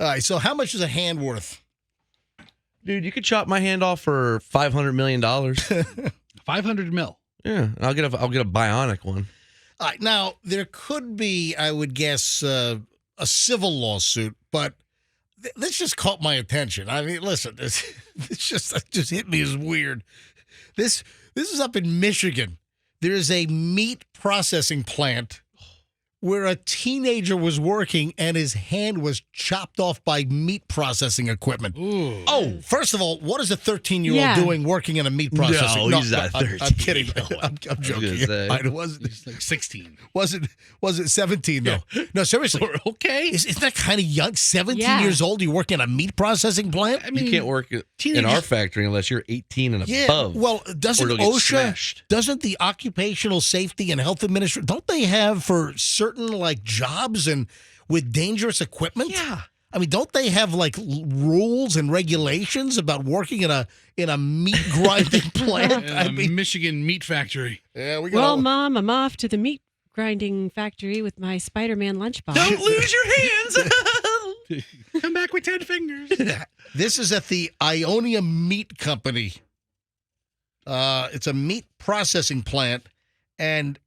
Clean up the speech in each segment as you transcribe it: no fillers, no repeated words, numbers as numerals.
All right, so how much is a hand worth? Dude, you could chop my hand off for $500 million. 500 mil. Yeah, and I'll get a bionic one. All right, now, there could be, I would guess, a civil lawsuit, but this just caught my attention. I mean, listen, this just hit me as weird. This is up in Michigan. There is a meat processing plant where a teenager was working and his hand was chopped off by meat processing equipment. Ooh. Oh, first of all, what is a 13-year-old doing working in a meat processing? No, he's not 13. I'm kidding. I'm joking. It wasn't. He's like 16. Was it 17 though? Yeah. No, seriously. Okay. Isn't that kind of young? 17 Yeah. years old, you work in a meat processing plant? I mean, You can't work in our factory unless you're 18 and above. Well, doesn't or it'll get OSHA, smashed. doesn't the Occupational Safety and Health Administration, don't they have for certain like jobs and with dangerous equipment? Yeah. I mean, don't they have like rules and regulations about working in a meat grinding plant? in a Michigan meat factory. Yeah, we Well, Mom, I'm off to the meat grinding factory with my Spider-Man lunchbox. Don't lose your hands. Come back with 10 fingers. This is at the Ionia Meat Company. It's a meat processing plant, and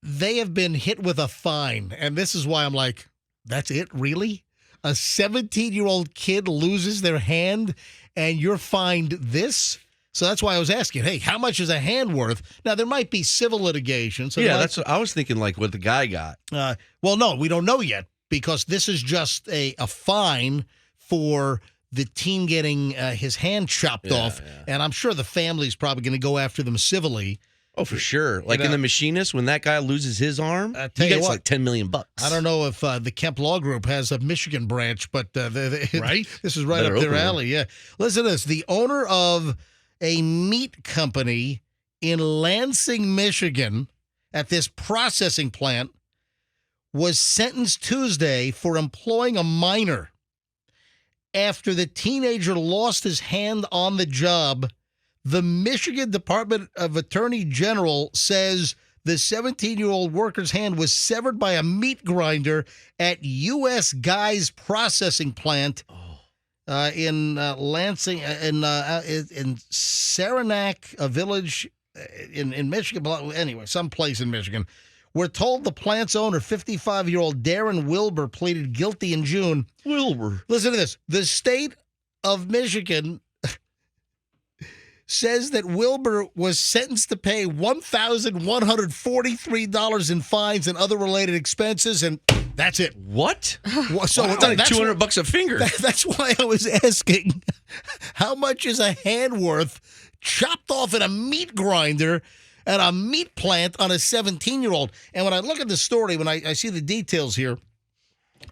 they have been hit with a fine. And this is why I'm like, that's it? Really? A 17-year-old kid loses their hand, and you're fined this? So that's why I was asking, hey, how much is a hand worth? Now, there might be civil litigation. So Yeah, that's what I was thinking, like what the guy got. well, no, we don't know yet because this is just a fine for the teen getting his hand chopped off. Yeah. And I'm sure the family's probably going to go after them civilly. Oh, for sure. Like in The Machinist, when that guy loses his arm, he gets like $10 million. I don't know if the Kemp Law Group has a Michigan branch, but right? This is right up their alley. Yeah. Listen to this. The owner of a meat company in Lansing, Michigan, at this processing plant, was sentenced Tuesday for employing a minor after the teenager lost his hand on the job. The Michigan Department of Attorney General says the 17-year-old worker's hand was severed by a meat grinder at U.S. Guy's processing plant in Lansing, in Saranac, a village in Michigan. Anyway, someplace in Michigan. We're told the plant's owner, 55-year-old Darren Wilbur, pleaded guilty in June. Wilbur. Listen to this. The state of Michigan says that Wilbur was sentenced to pay $1,143 in fines and other related expenses, and that's it. What? So wow. That's like $200 a finger. That's why I was asking, how much is a hand worth chopped off in a meat grinder at a meat plant on a 17-year-old? And when I look at the story, when I see the details here,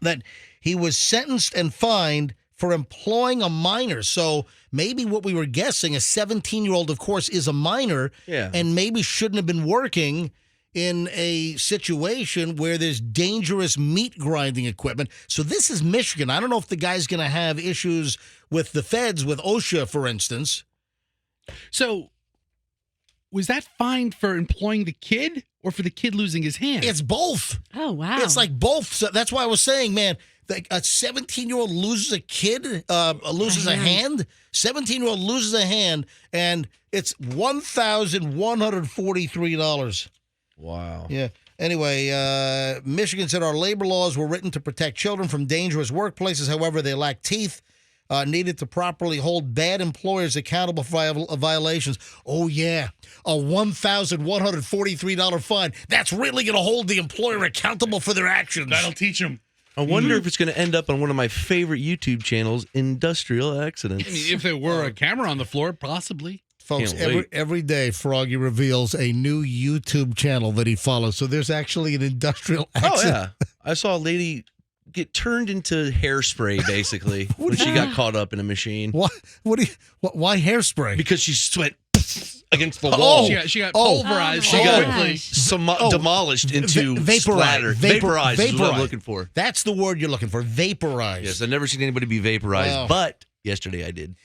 that he was sentenced and fined for employing a minor. So maybe what we were guessing, a 17-year-old, of course, is a minor, and maybe shouldn't have been working in a situation where there's dangerous meat grinding equipment. So this is Michigan. I don't know if the guy's going to have issues with the feds, with OSHA, for instance. So was that fined for employing the kid or for the kid losing his hand? It's both. Oh, wow. It's like both. So that's why I was saying, man, a 17-year-old loses a kid, loses a hand. 17-year-old loses a hand, and it's $1,143. Wow. Yeah. Anyway, Michigan said our labor laws were written to protect children from dangerous workplaces. However, they lack teeth. Needed to properly hold bad employers accountable for violations. Oh, yeah. A $1,143 fine. That's really going to hold the employer accountable for their actions. That'll teach them. I wonder if it's going to end up on one of my favorite YouTube channels, Industrial Accidents. I mean, if there were a camera on the floor, possibly. Folks, every day, Froggy reveals a new YouTube channel that he follows. So there's actually an industrial accident. Oh, yeah. I saw a lady get turned into hairspray, basically, when she got caught up in a machine. Why why hairspray? Because she sweat against the wall. She got pulverized. She got demolished into vaporized. Vaporized is what I'm looking for. That's the word you're looking for, vaporized. Yes, I've never seen anybody be vaporized, but yesterday I did.